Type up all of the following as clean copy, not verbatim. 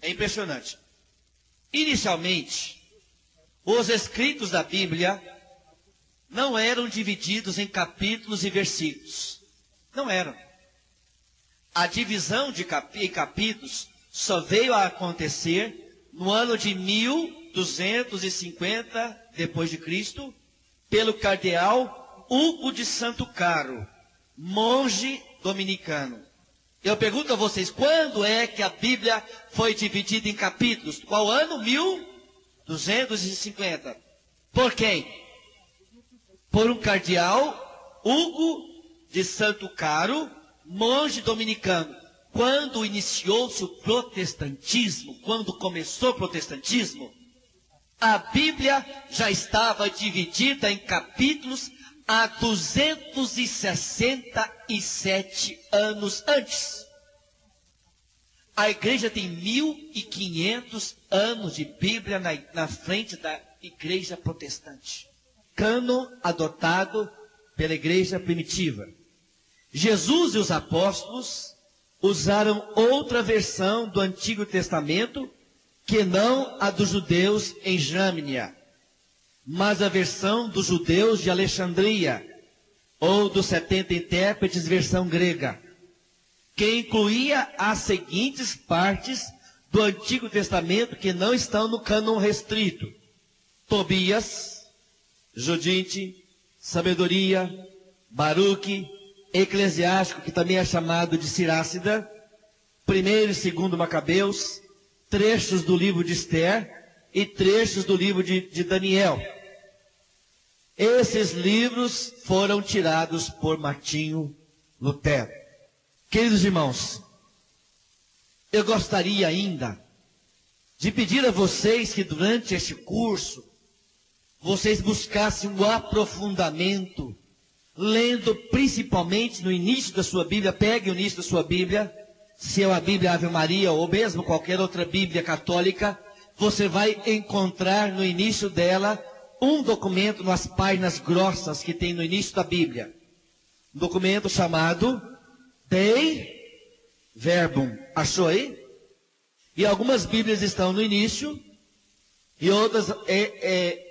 É impressionante. Inicialmente, os escritos da Bíblia não eram divididos em capítulos e versículos. Não eram. A divisão em capítulos só veio a acontecer no ano de 1250 depois de Cristo, pelo cardeal Hugo de Santo Caro, monge dominicano. Eu pergunto a vocês, quando é que a Bíblia foi dividida em capítulos? Qual ano? 1250. Por quem? Por um cardeal Hugo de Santo Caro, monge dominicano. Quando iniciou-se o protestantismo, quando começou o protestantismo, a Bíblia já estava dividida em capítulos há 267 anos antes. A igreja tem 1500 anos de Bíblia na frente da igreja protestante. Cânon adotado pela igreja primitiva. Jesus e os apóstolos usaram outra versão do Antigo Testamento, que não a dos judeus em Jâmnia, mas a versão dos judeus de Alexandria, ou dos 70 intérpretes, versão grega, que incluía as seguintes partes do Antigo Testamento que não estão no cânon restrito: Tobias, Judite, Sabedoria, Baruque, Eclesiástico, que também é chamado de Sirácida, 1º e 2º Macabeus, trechos do livro de Esther e trechos do livro de Daniel. Esses livros foram tirados por Martinho Lutero. Queridos irmãos, eu gostaria ainda de pedir a vocês que durante este curso, vocês buscassem um aprofundamento, lendo principalmente no início da sua Bíblia. Pegue o início da sua Bíblia, se é a Bíblia Ave Maria ou mesmo qualquer outra Bíblia católica, você vai encontrar no início dela um documento nas páginas grossas que tem no início da Bíblia. Um documento chamado Dei Verbum. Achou aí? E algumas Bíblias estão no início e outras,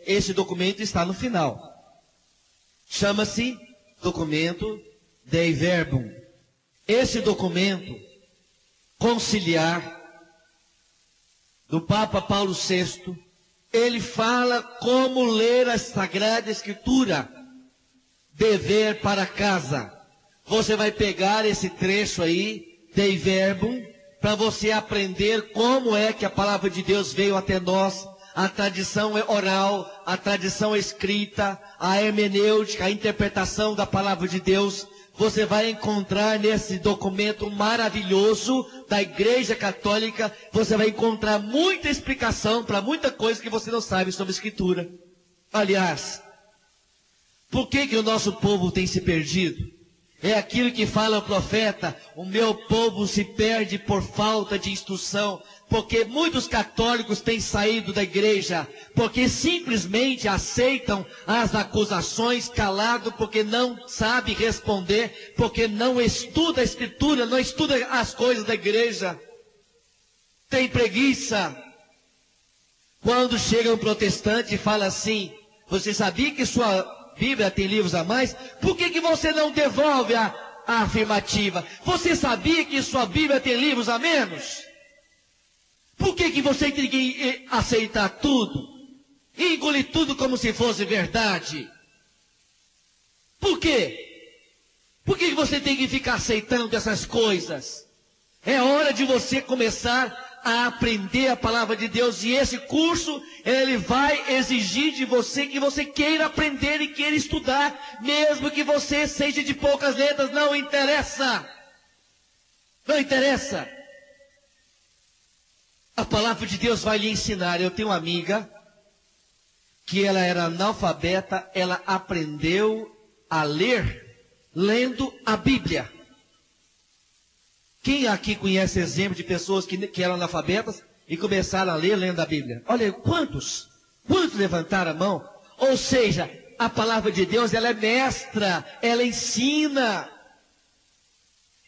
esse documento está no final. Chama-se documento Dei Verbum. Esse documento conciliar do Papa Paulo VI, ele fala como ler a Sagrada Escritura. Dever para casa. Você vai pegar esse trecho aí, Dei Verbum, para você aprender como é que a palavra de Deus veio até nós, a tradição oral, a tradição escrita, a hermenêutica, a interpretação da palavra de Deus. Você vai encontrar nesse documento maravilhoso da Igreja Católica, você vai encontrar muita explicação para muita coisa que você não sabe sobre a Escritura. Aliás, por que o nosso povo tem se perdido? É aquilo que fala o profeta: o meu povo se perde por falta de instrução. Porque muitos católicos têm saído da igreja, porque simplesmente aceitam as acusações calado, porque não sabe responder, porque não estuda a Escritura, não estuda as coisas da igreja. Tem preguiça. Quando chega um protestante e fala assim: você sabia que sua Bíblia tem livros a mais? Por que você não devolve a afirmativa? Você sabia que sua Bíblia tem livros a menos? Por que você tem que aceitar tudo? E engolir tudo como se fosse verdade? Por quê? Por que você tem que ficar aceitando essas coisas? É hora de você começar a aprender a palavra de Deus. E esse curso, ele vai exigir de você que você queira aprender e queira estudar. Mesmo que você seja de poucas letras, não interessa. Não interessa. A palavra de Deus vai lhe ensinar. Eu tenho uma amiga que ela era analfabeta, ela aprendeu a ler lendo a Bíblia. Quem aqui conhece exemplo de pessoas que eram analfabetas e começaram a ler lendo a Bíblia? Olha, quantos levantaram a mão? Ou seja, a palavra de Deus, ela é mestra, ela ensina.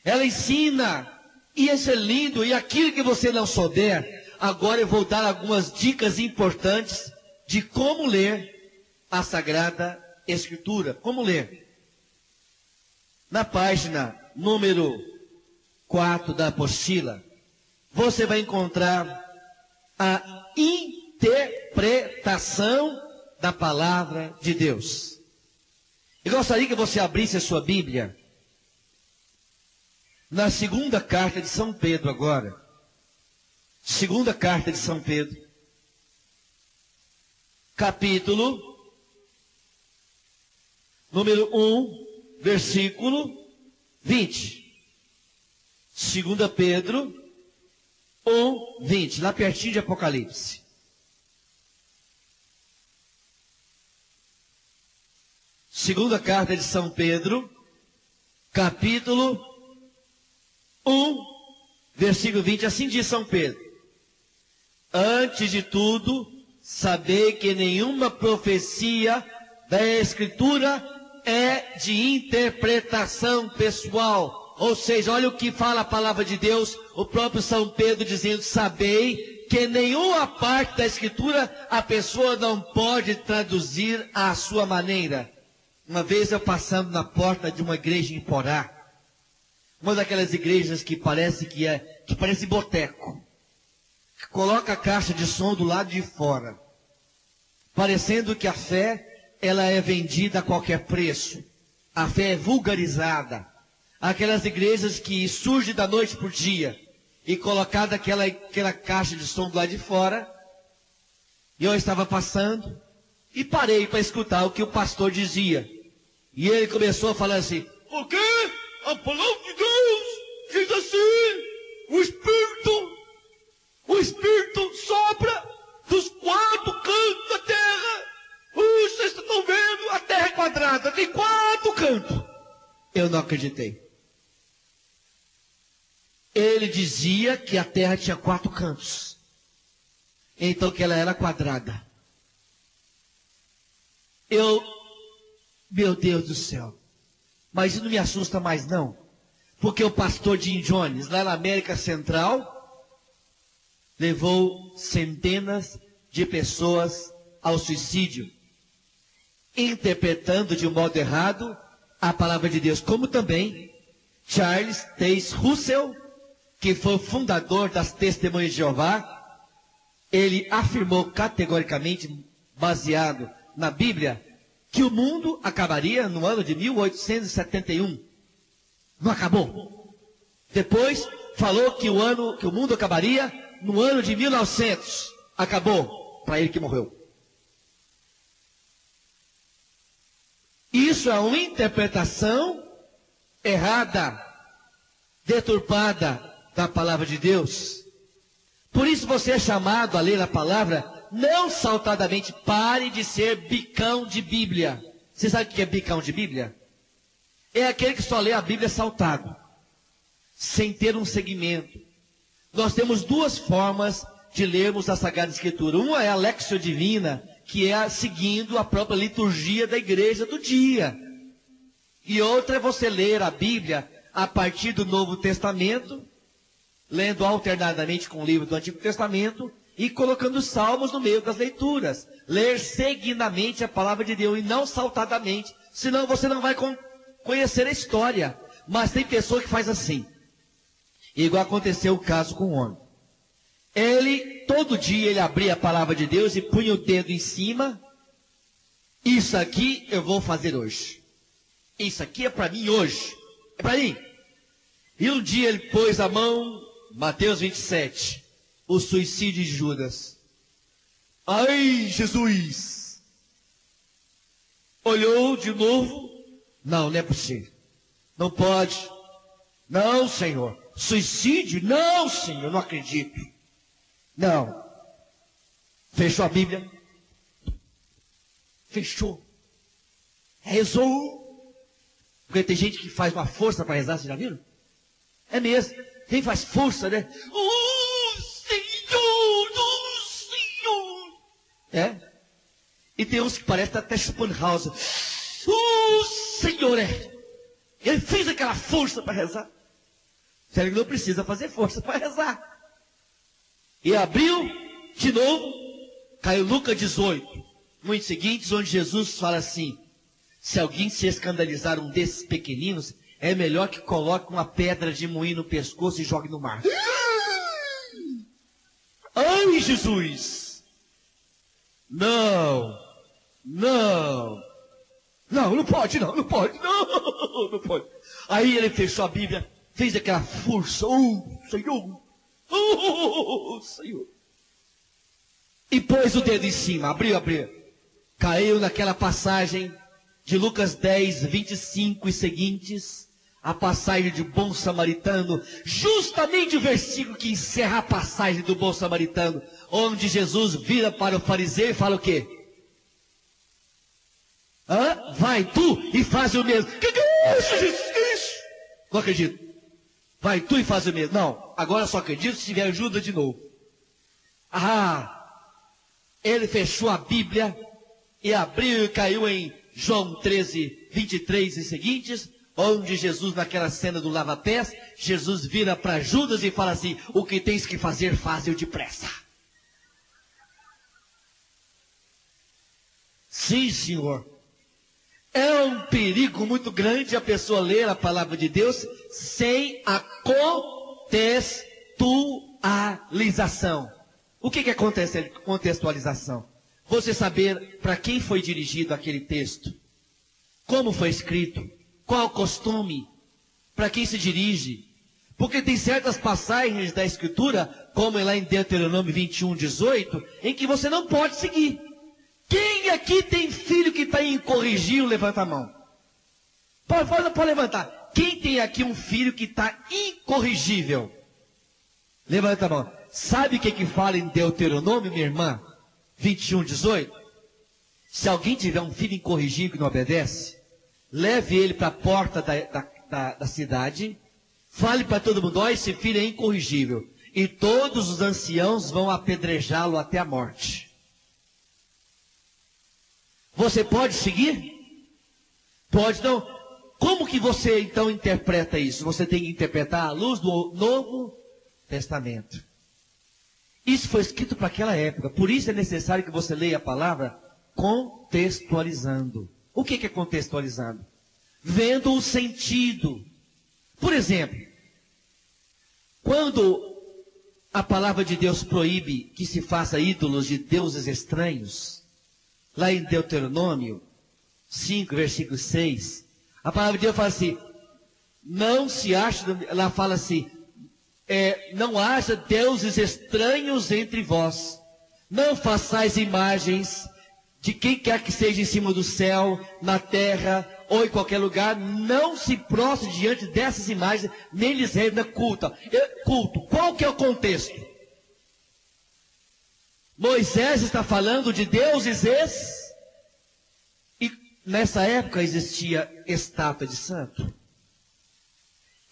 Ela ensina. E isso é lindo. E aquilo que você não souber, agora eu vou dar algumas dicas importantes de como ler a Sagrada Escritura. Como ler? Na página número 4 da apostila, você vai encontrar a interpretação da palavra de Deus. Eu gostaria que você abrisse a sua Bíblia na segunda carta de São Pedro agora. Segunda carta de São Pedro, capítulo número 1, versículo 20. Segunda Pedro 1, 20, lá pertinho de Apocalipse. Segunda carta de São Pedro, capítulo 1, versículo 20, assim diz São Pedro: antes de tudo, sabei que nenhuma profecia da Escritura é de interpretação pessoal. Ou seja, olha o que fala a palavra de Deus, o próprio São Pedro dizendo: sabei que nenhuma parte da Escritura a pessoa não pode traduzir à sua maneira. Uma vez eu passando na porta de uma igreja em Porá, uma daquelas igrejas que parece boteco, que coloca a caixa de som do lado de fora, parecendo que a fé ela é vendida a qualquer preço, a fé é vulgarizada. Aquelas igrejas que surgem da noite por dia e colocada aquela caixa de som do lado de fora. E eu estava passando e parei para escutar o que o pastor dizia. E ele começou a falar assim: porque a palavra de Deus diz assim, o Espírito sopra dos 4 cantos da terra. Vocês estão vendo? A terra é quadrada, tem 4 cantos. Eu não acreditei. Ele dizia que a terra tinha 4 cantos, então que ela era quadrada. Meu Deus do céu, mas isso não me assusta mais não, porque o pastor Jim Jones, lá na América Central, levou centenas de pessoas ao suicídio, interpretando de um modo errado a palavra de Deus, como também Charles Taze Russell, que foi o fundador das Testemunhas de Jeová. Ele afirmou categoricamente, baseado na Bíblia, que o mundo acabaria no ano de 1871. Não acabou. Depois falou que o mundo acabaria no ano de 1900. Acabou. Para ele que morreu. Isso é uma interpretação errada, deturpada da palavra de Deus. Por isso você é chamado a ler a palavra não saltadamente. Pare de ser bicão de Bíblia. Você sabe o que é bicão de Bíblia? É aquele que só lê a Bíblia saltado, sem ter um segmento. Nós temos 2 formas de lermos a Sagrada Escritura. Uma é a Lexio Divina, que é seguindo a própria liturgia da igreja do dia. E outra é você ler a Bíblia a partir do Novo Testamento, lendo alternadamente com o livro do Antigo Testamento e colocando os salmos no meio das leituras. Ler seguidamente a palavra de Deus e não saltadamente, senão você não vai conhecer a história. Mas tem pessoa que faz assim, igual aconteceu o caso com o homem. Todo dia ele abria a palavra de Deus e punha o dedo em cima. Isso aqui eu vou fazer hoje. Isso aqui é para mim hoje. É para mim. E um dia ele pôs a mão, Mateus 27, o suicídio de Judas. Ai, Jesus! Olhou de novo. Não é possível. Não pode. Não, Senhor. Suicídio? Não, Senhor, não acredito. Não. Fechou a Bíblia. Fechou. Rezou. Porque tem gente que faz uma força para rezar, vocês já viram? É mesmo. Quem faz força, né? Senhor. É. E tem uns que parecem estar até chupando house. Senhor é. Ele fez aquela força para rezar. Sério que não precisa fazer força para rezar. E abriu de novo, caiu Lucas 18, muitos seguintes, onde Jesus fala assim: se alguém se escandalizar um desses pequeninos, é melhor que coloque uma pedra de moinho no pescoço e jogue no mar. Ai, Jesus! Não pode, não pode. Aí ele fechou a Bíblia, fez aquela força, Senhor, Senhor. E pôs o dedo em cima, abriu. Caiu naquela passagem de Lucas 10, 25 e seguintes, a passagem de bom samaritano, justamente o versículo que encerra a passagem do bom samaritano, onde Jesus vira para o fariseu e fala o quê? Vai tu e faz o mesmo. Que é isso, Jesus? Que é isso? Não acredito. Vai tu e faz o mesmo. Não, agora só acredito se tiver ajuda de novo. Ele fechou a Bíblia e abriu e caiu em João 13, 23 e seguintes, onde Jesus, naquela cena do lava-pés, Jesus vira para Judas e fala assim: o que tens que fazer, faz-o depressa. Sim, Senhor. É um perigo muito grande a pessoa ler a palavra de Deus sem a contextualização. O que é contextualização? Você saber para quem foi dirigido aquele texto, como foi escrito, qual o costume, para quem se dirige. Porque tem certas passagens da Escritura, como lá em Deuteronômio 21, 18, em que você não pode seguir. Quem aqui tem filho que está incorrigível, levanta a mão. Pode levantar. Quem tem aqui um filho que está incorrigível? Levanta a mão. Sabe o que fala em Deuteronômio, minha irmã? 21, 18. Se alguém tiver um filho incorrigível que não obedece, leve ele para a porta da cidade, fale para todo mundo: esse filho é incorrigível, e todos os anciãos vão apedrejá-lo até a morte. Você pode seguir? Pode não. Como que você então interpreta isso? Você tem que interpretar à luz do Novo Testamento. Isso foi escrito para aquela época. Por isso é necessário que você leia a palavra contextualizando. O que é contextualizando? Vendo o sentido. Por exemplo, quando a palavra de Deus proíbe que se faça ídolos de deuses estranhos, lá em Deuteronômio 5, versículo 6, a palavra de Deus fala assim: não se acha, ela fala assim, não haja deuses estranhos entre vós, não façais imagens de quem quer que seja em cima do céu, na terra, ou em qualquer lugar, não se prostre diante dessas imagens, nem lhes renda culto. Qual que é o contexto? Moisés está falando de deuses e nessa época existia estátua de santo.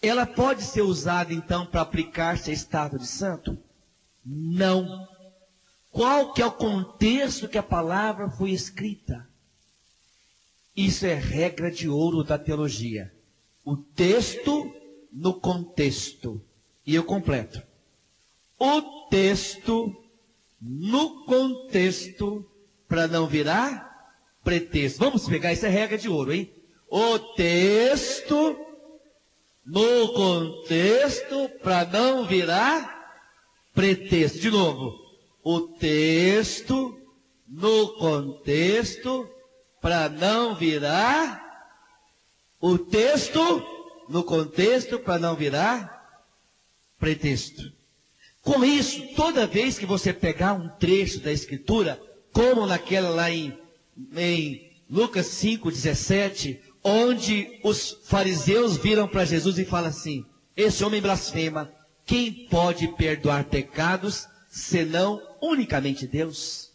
Ela pode ser usada então para aplicar-se a estátua de santo? Não. Qual que é o contexto que a palavra foi escrita? Isso é regra de ouro da teologia. O texto no contexto. E eu completo. O texto no contexto, para não virar pretexto. Vamos pegar, isso é regra de ouro, hein? O texto no contexto, para não virar pretexto. De novo. O texto no contexto, para não virar. O texto no contexto, para não virar pretexto. Com isso, toda vez que você pegar um trecho da Escritura, como naquela lá em Lucas 5, 17, onde os fariseus viram para Jesus e falam assim: esse homem blasfema, quem pode perdoar pecados, senão unicamente Deus?